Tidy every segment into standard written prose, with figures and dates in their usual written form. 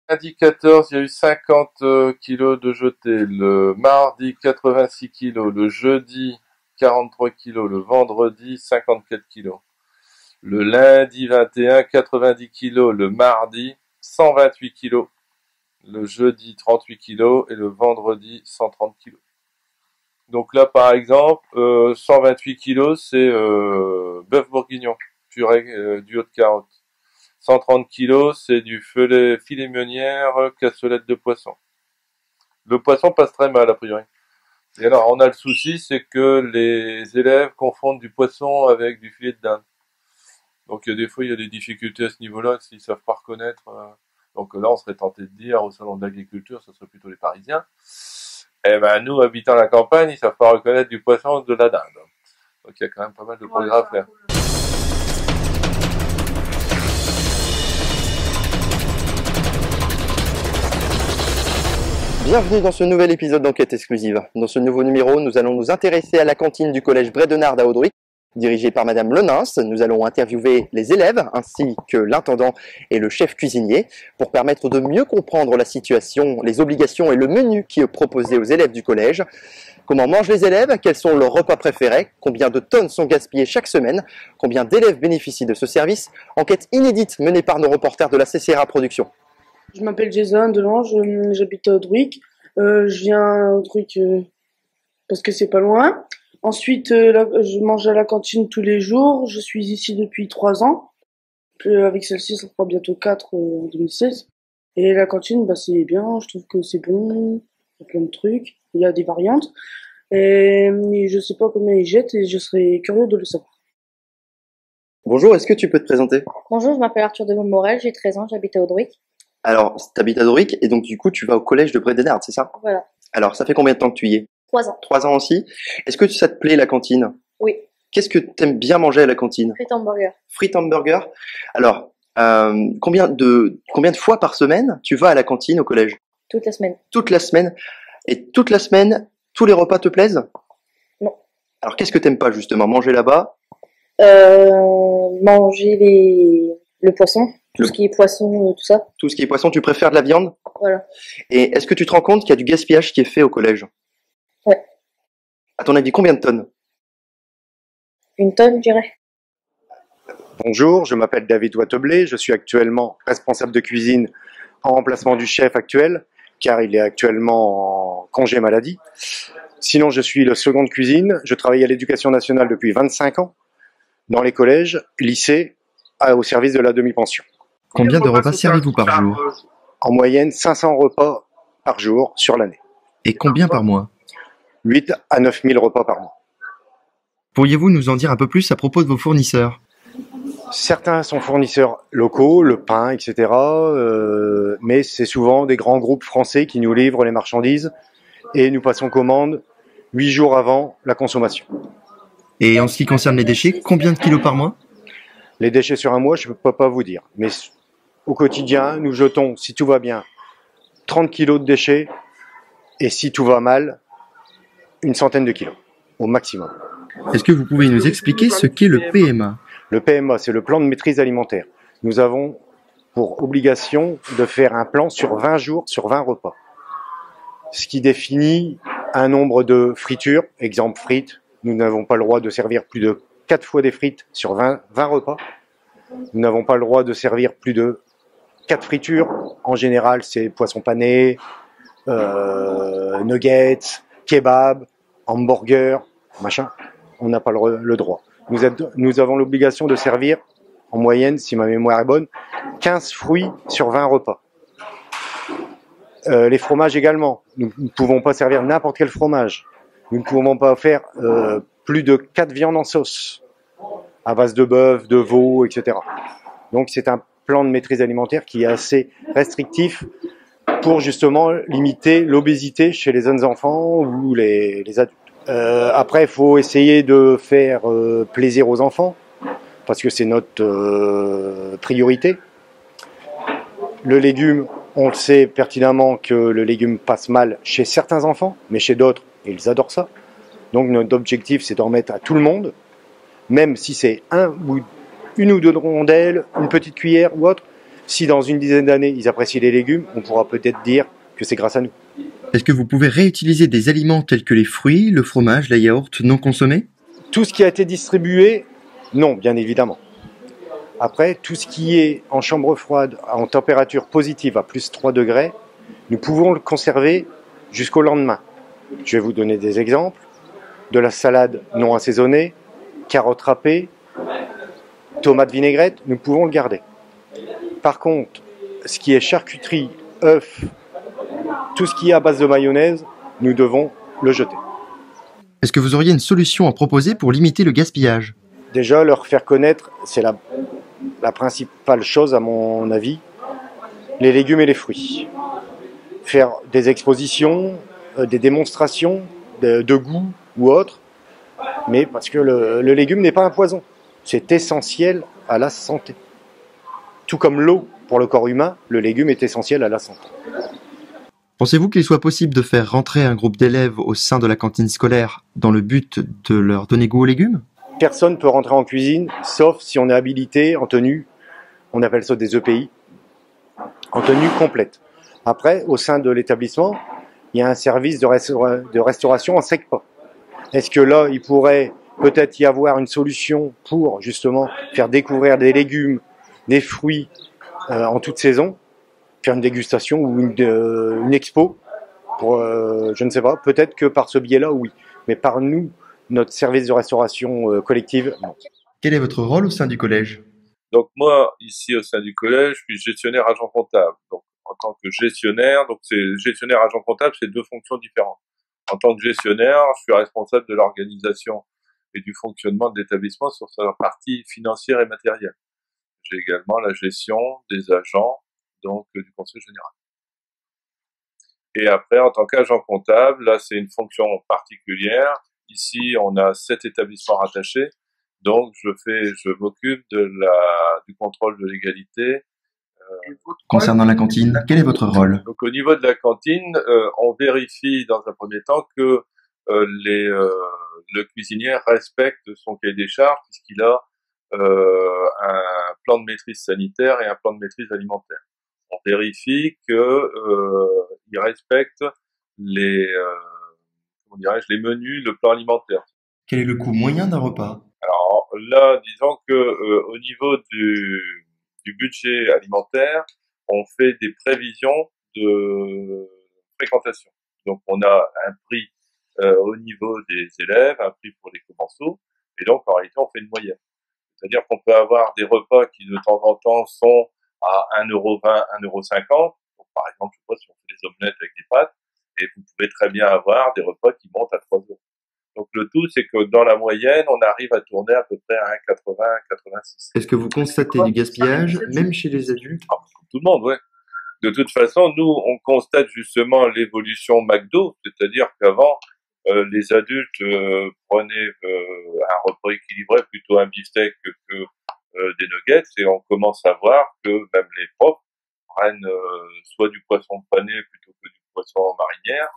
Lundi 14, il y a eu 50 kilos de jetés. Le mardi, 86 kilos. Le jeudi, 43 kilos. Le vendredi, 54 kilos. Le lundi 21, 90 kilos. Le mardi, 128 kilos. Le jeudi, 38 kilos. Et le vendredi, 130 kilos. Donc là, par exemple, 128 kilos, c'est bœuf bourguignon, purée du haut de carotte. 130 kilos, c'est du filet meunière, cassolette de poisson. Le poisson passe très mal, a priori. Et alors, on a le souci, c'est que les élèves confondent du poisson avec du filet de dinde. Donc, des fois, il y a des difficultés à ce niveau-là, s'ils savent pas reconnaître. Donc là, on serait tenté de dire, au salon de l'agriculture, ce serait plutôt les Parisiens. Eh ben, nous, habitants de la campagne, ils savent pas reconnaître du poisson ou de la dinde. Donc, il y a quand même pas mal de progrès à faire. Bienvenue dans ce nouvel épisode d'Enquête exclusive. Dans ce nouveau numéro, nous allons nous intéresser à la cantine du collège Brédenard à Audruy, dirigée par Madame Lenins. Nous allons interviewer les élèves ainsi que l'intendant et le chef cuisinier pour permettre de mieux comprendre la situation, les obligations et le menu qui est proposé aux élèves du collège. Comment mangent les élèves? Quels sont leurs repas préférés? Combien de tonnes sont gaspillées chaque semaine? Combien d'élèves bénéficient de ce service? Enquête inédite menée par nos reporters de la CCRA Production. Je m'appelle Jason Delange, j'habite à Audruy. Je viens à Audruy parce que c'est pas loin. Ensuite, je mange à la cantine tous les jours. Je suis ici depuis 3 ans. Puis, avec celle-ci, ça fera bientôt 4 en 2016. Et la cantine, c'est bien. Je trouve que c'est bon. Il y a plein de trucs. Il y a des variantes. Et je sais pas combien ils jettent et je serais curieux de le savoir. Bonjour, est-ce que tu peux te présenter? Bonjour, je m'appelle Arthur de Montmorel, j'ai 13 ans, j'habite à Audruy. Alors, tu habites à Audruy et donc du coup tu vas au collège de Brédenard, c'est ça? Voilà. Alors, ça fait combien de temps que tu y es? 3 ans. 3 ans aussi. Est-ce que ça te plaît la cantine? Oui. Qu'est-ce que tu aimes bien manger à la cantine? Frites hamburger. Frites hamburger. Alors, combien de fois par semaine tu vas à la cantine au collège? Toute la semaine. Toute la semaine. Et toute la semaine, tous les repas te plaisent? Non. Alors, qu'est-ce que t'aimes pas justement? Manger là-bas? Manger le poisson. Tout ce qui est poisson, tout ça. Tout ce qui est poisson, tu préfères de la viande? Voilà. Et est-ce que tu te rends compte qu'il y a du gaspillage qui est fait au collège? Ouais. À ton avis, combien de tonnes? 1 tonne, je dirais. Bonjour, je m'appelle David Watteblé, je suis actuellement responsable de cuisine en remplacement du chef actuel, car il est actuellement en congé maladie. Sinon, je suis le second de cuisine, je travaille à l'Éducation nationale depuis 25 ans, dans les collèges, lycées, au service de la demi-pension. Combien de repas servez-vous par jour? En moyenne, 500 repas par jour sur l'année. Et combien par mois? 8 à 9 000 repas par mois. Pourriez-vous nous en dire un peu plus à propos de vos fournisseurs? Certains sont fournisseurs locaux, le pain, etc. Mais c'est souvent des grands groupes français qui nous livrent les marchandises et nous passons commande 8 jours avant la consommation. Et en ce qui concerne les déchets, combien de kilos par mois? Les déchets sur un mois, je ne peux pas vous dire. Mais au quotidien, nous jetons, si tout va bien, 30 kilos de déchets et si tout va mal, une centaine de kilos au maximum. Est-ce que vous pouvez nous expliquer ce qu'est le PMA? Le PMA, c'est le plan de maîtrise alimentaire. Nous avons pour obligation de faire un plan sur 20 jours, sur 20 repas. Ce qui définit un nombre de fritures, exemple frites. Nous n'avons pas le droit de servir plus de 4 fois des frites sur 20 repas. Nous n'avons pas le droit de servir plus de 4 fritures. En général, c'est poisson pané, nuggets, kebab, hamburger, machin. On n'a pas le droit. Nous avons l'obligation de servir, en moyenne, si ma mémoire est bonne, 15 fruits sur 20 repas. Les fromages également. Nous ne pouvons pas servir n'importe quel fromage. Nous ne pouvons pas faire plus de 4 viandes en sauce, à base de bœuf, de veau, etc. Donc c'est un plan de maîtrise alimentaire qui est assez restrictif pour justement limiter l'obésité chez les jeunes enfants ou les adultes. Après, il faut essayer de faire plaisir aux enfants, parce que c'est notre priorité. Le légume, on le sait pertinemment que le légume passe mal chez certains enfants, mais chez d'autres, ils adorent ça. Donc notre objectif, c'est d'en remettre à tout le monde, même si c'est une ou deux rondelles, une petite cuillère ou autre, Si dans une dizaine d'années, ils apprécient les légumes, on pourra peut-être dire que c'est grâce à nous. Est-ce que vous pouvez réutiliser des aliments tels que les fruits, le fromage, la yaourt non consommés? Tout ce qui a été distribué, non, bien évidemment. Après, tout ce qui est en chambre froide, en température positive à plus 3 degrés, nous pouvons le conserver jusqu'au lendemain. Je vais vous donner des exemples. De la salade non assaisonnée, carottes râpées, tomates vinaigrettes, nous pouvons le garder. Par contre, ce qui est charcuterie, œufs, tout ce qui est à base de mayonnaise, nous devons le jeter. Est-ce que vous auriez une solution à proposer pour limiter le gaspillage? Déjà, leur faire connaître, c'est la principale chose à mon avis, les légumes et les fruits. Faire des expositions, des démonstrations de goût ou autre, mais parce que le légume n'est pas un poison. C'est essentiel à la santé. Tout comme l'eau pour le corps humain, le légume est essentiel à la santé. Pensez-vous qu'il soit possible de faire rentrer un groupe d'élèves au sein de la cantine scolaire dans le but de leur donner goût aux légumes? Personne ne peut rentrer en cuisine, sauf si on est habilité en tenue, on appelle ça des EPI, en tenue complète. Après, au sein de l'établissement, il y a un service de restauration en sec pas. Est-ce que là, il pourrait peut-être y avoir une solution pour justement faire découvrir des légumes, des fruits en toute saison, faire une dégustation ou une expo pour, je ne sais pas, peut-être que par ce biais-là, oui. Mais par nous, notre service de restauration collective, non. Quel est votre rôle au sein du collège? Donc moi, ici au sein du collège, je suis gestionnaire agent comptable. Donc en tant que gestionnaire, donc c'est gestionnaire agent comptable, c'est deux fonctions différentes. En tant que gestionnaire, je suis responsable de l'organisation et du fonctionnement de l'établissement sur sa partie financière et matérielle. J'ai également la gestion des agents, donc du conseil général. Et après, en tant qu'agent comptable, là c'est une fonction particulière. Ici, on a 7 établissements rattachés. Donc, je m'occupe du contrôle de légalité. Concernant la cantine, quel est votre rôle? Donc, au niveau de la cantine, on vérifie dans un premier temps que le cuisinier respecte son cahier des charges puisqu'il a un plan de maîtrise sanitaire et un plan de maîtrise alimentaire. On vérifie que il respecte les les menus, le plan alimentaire. Quel est le coût moyen d'un repas? Alors là, disons que au niveau du budget alimentaire, on fait des prévisions de fréquentation. Donc on a un prix au niveau des élèves, un prix pour les commensaux, et donc en réalité on fait une moyenne. C'est-à-dire qu'on peut avoir des repas qui de temps en temps sont à 1,20 €, 1,50 €. Donc par exemple, je sais pas si on fait des omelettes avec des pâtes, et vous pouvez très bien avoir des repas qui montent à 3 €. Donc le tout, c'est que dans la moyenne, on arrive à tourner à peu près à 1,80, 1,86. Est-ce que vous constatez du gaspillage, même chez les adultes? Ah, comme tout le monde, ouais. De toute façon, nous, on constate justement l'évolution McDo, c'est-à-dire qu'avant, les adultes prenaient un repas équilibré, plutôt un beefsteak que des nuggets, et on commence à voir que même les profs prennent soit du poisson pané plutôt que du poisson en marinière,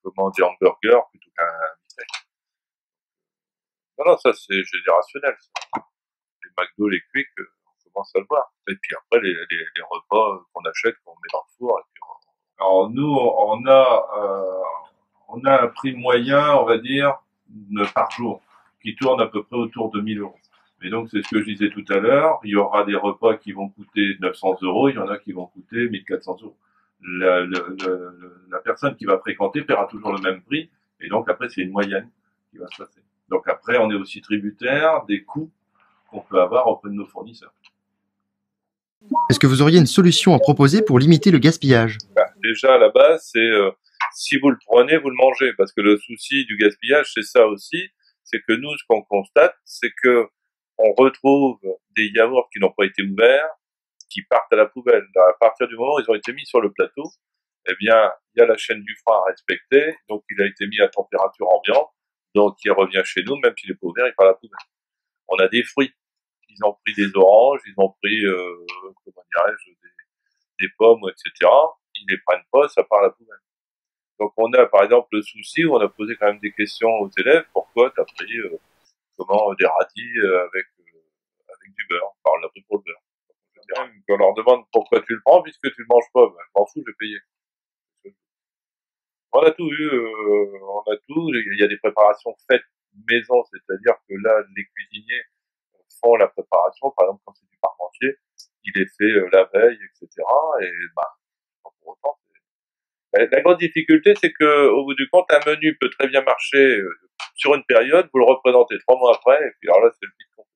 des hamburgers plutôt qu'un beefsteak. Non, ça c'est générationnel. Ça. Les McDo, les Quick, on commence à le voir. Et puis après, les repas qu'on achète, qu'on met dans le four. Et puis alors nous, on a un prix moyen, on va dire, par jour, qui tourne à peu près autour de 1 000 €. Et donc, c'est ce que je disais tout à l'heure, il y aura des repas qui vont coûter 900 €, il y en a qui vont coûter 1 400 €. La personne qui va fréquenter paiera toujours le même prix, et donc après, c'est une moyenne qui va se passer. Donc après, on est aussi tributaire des coûts qu'on peut avoir auprès de nos fournisseurs. Est-ce que vous auriez une solution à proposer pour limiter le gaspillage? Déjà, à la base, c'est si vous le prenez, vous le mangez, parce que le souci du gaspillage, c'est ça aussi, c'est que nous, ce qu'on constate, c'est que on retrouve des yaourts qui n'ont pas été ouverts, qui partent à la poubelle. À partir du moment où ils ont été mis sur le plateau, eh bien, il y a la chaîne du froid à respecter, donc il a été mis à température ambiante, donc il revient chez nous, même s'il est pas ouvert, il part à la poubelle. On a des fruits. Ils ont pris des oranges, ils ont pris, des pommes, etc. Ils les prennent pas, ça part à la poubelle. Donc on a par exemple le souci où on a posé quand même des questions aux élèves, pourquoi tu as pris des radis avec du beurre, on l'a pris pour le beurre. Même qu'on leur demande pourquoi tu le prends, puisque tu le manges pas, ben, je m'en fous, je vais payer. On a tout eu, on a tout. Il y a des préparations faites maison, c'est-à-dire que là, les cuisiniers font la préparation. Par exemple, quand c'est du parmentier, il est fait la veille, etc. Et bah, pour autant, la grande difficulté, c'est que au bout du compte, un menu peut très bien marcher sur une période, vous le représentez 3 mois après, et puis alors là, c'est le vide complet.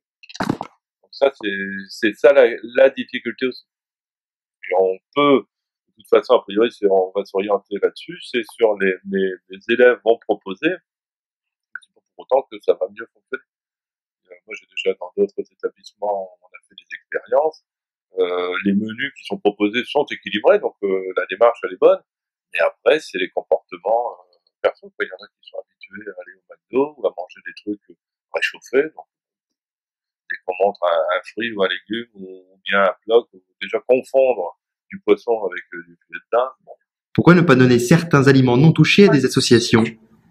Donc ça, c'est ça la difficulté aussi. Et on peut, de toute façon, a priori, on va s'orienter là-dessus, c'est sur les élèves vont proposer, c'est pas pour autant que ça va mieux fonctionner. Moi, j'ai déjà dans d'autres établissements, on a fait des expériences. Les menus qui sont proposés sont équilibrés, donc la démarche elle est bonne. Mais après, c'est les comportements perso. Il y en a qui sont habitués à aller au McDo ou à manger des trucs réchauffés. Donc, dès qu'on montre un fruit ou un légume ou bien un plat, déjà confondre du poisson avec du filet de dinde. Bon. Pourquoi ne pas donner certains aliments non touchés à des associations?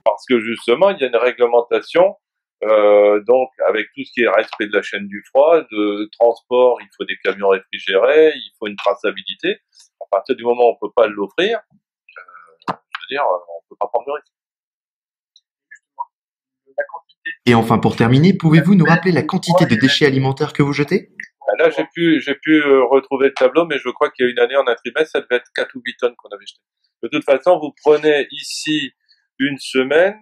Parce que justement, il y a une réglementation. Donc, avec tout ce qui est respect de la chaîne du froid, de transport, il faut des camions réfrigérés, il faut une traçabilité. À partir du moment où on peut pas l'offrir, je veux dire, on peut pas prendre de risque. Et enfin, pour terminer, pouvez-vous nous rappeler la quantité de déchets alimentaires que vous jetez? Là, j'ai pu retrouver le tableau, mais je crois qu'il y a une année en un trimestre, ça devait être 4 ou 8 tonnes qu'on avait jeté. De toute façon, vous prenez ici une semaine,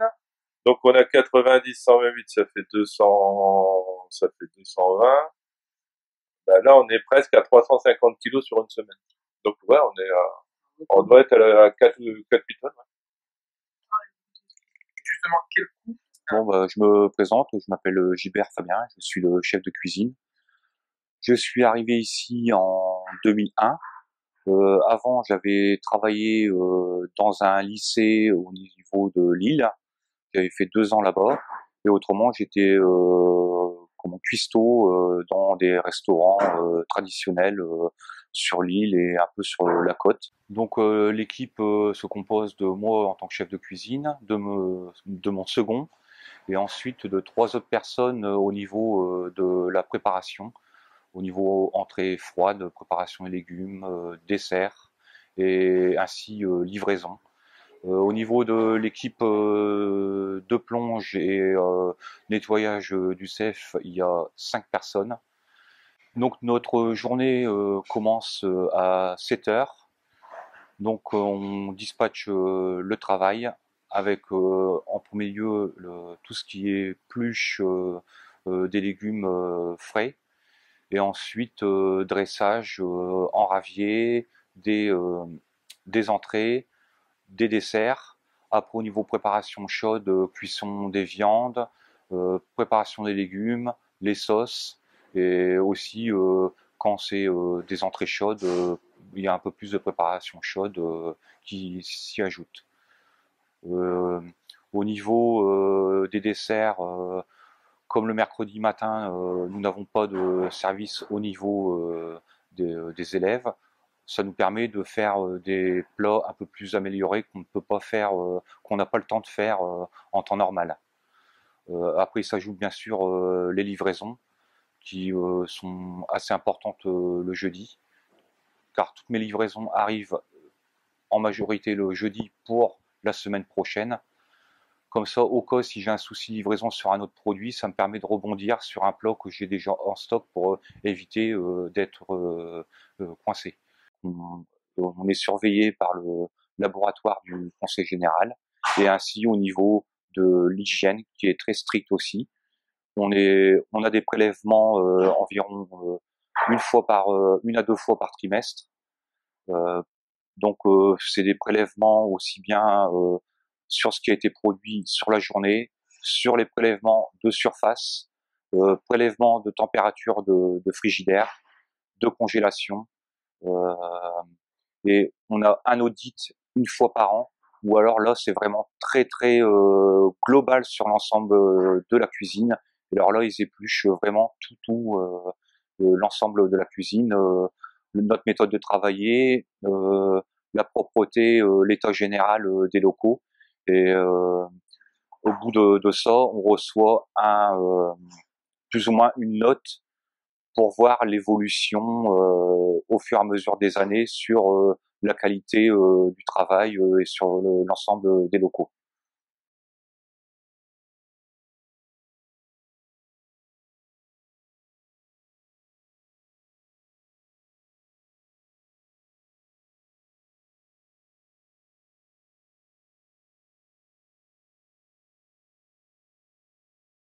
donc on a 90, 128, ça fait 220. Ben là, on est presque à 350 kilos sur une semaine. Donc ouais, on doit être à 4 8 tonnes. Ouais. Bon, bah, je me présente, je m'appelle Gilbert Fabien, je suis le chef de cuisine. Je suis arrivé ici en 2001. Avant, j'avais travaillé dans un lycée au niveau de Lille. J'avais fait 2 ans là-bas. Et autrement, j'étais comme cuistot dans des restaurants traditionnels sur l'île et un peu sur la côte. Donc l'équipe se compose de moi en tant que chef de cuisine, de mon second, et ensuite de 3 autres personnes au niveau de la préparation, au niveau entrée froide, préparation des légumes, dessert, et ainsi livraison. Au niveau de l'équipe de plonge et nettoyage du CEF, il y a 5 personnes. Donc notre journée commence à 7 heures. Donc on dispatche le travail avec en premier lieu tout ce qui est pluche des légumes frais, et ensuite dressage en ravier, des entrées, des desserts. Après, au niveau préparation chaude, cuisson des viandes, préparation des légumes, les sauces, et aussi quand c'est des entrées chaudes, il y a un peu plus de préparation chaude qui s'y ajoute. Au niveau des desserts, comme le mercredi matin, nous n'avons pas de service au niveau des élèves. Ça nous permet de faire des plats un peu plus améliorés qu'on ne peut pas faire, qu'on n'a pas le temps de faire en temps normal. Après, il s'ajoute bien sûr les livraisons qui sont assez importantes le jeudi, car toutes mes livraisons arrivent en majorité le jeudi pour la semaine prochaine. Comme ça, au cas si j'ai un souci de livraison sur un autre produit, ça me permet de rebondir sur un plat que j'ai déjà en stock pour éviter d'être coincé. On est surveillé par le laboratoire du conseil général, et ainsi au niveau de l'hygiène qui est très strict aussi. On a des prélèvements environ une à deux fois par trimestre. Donc c'est des prélèvements aussi bien sur ce qui a été produit sur la journée, sur les prélèvements de surface, prélèvements de température de frigidaire, de congélation, et on a un audit une fois par an, ou alors là c'est vraiment très très global sur l'ensemble de la cuisine. Et alors là ils épluchent vraiment tout l'ensemble de la cuisine, notre méthode de travailler, la propreté, l'état général des locaux. Et au bout de ça, on reçoit plus ou moins une note pour voir l'évolution au fur et à mesure des années sur la qualité du travail et sur l'ensemble des locaux.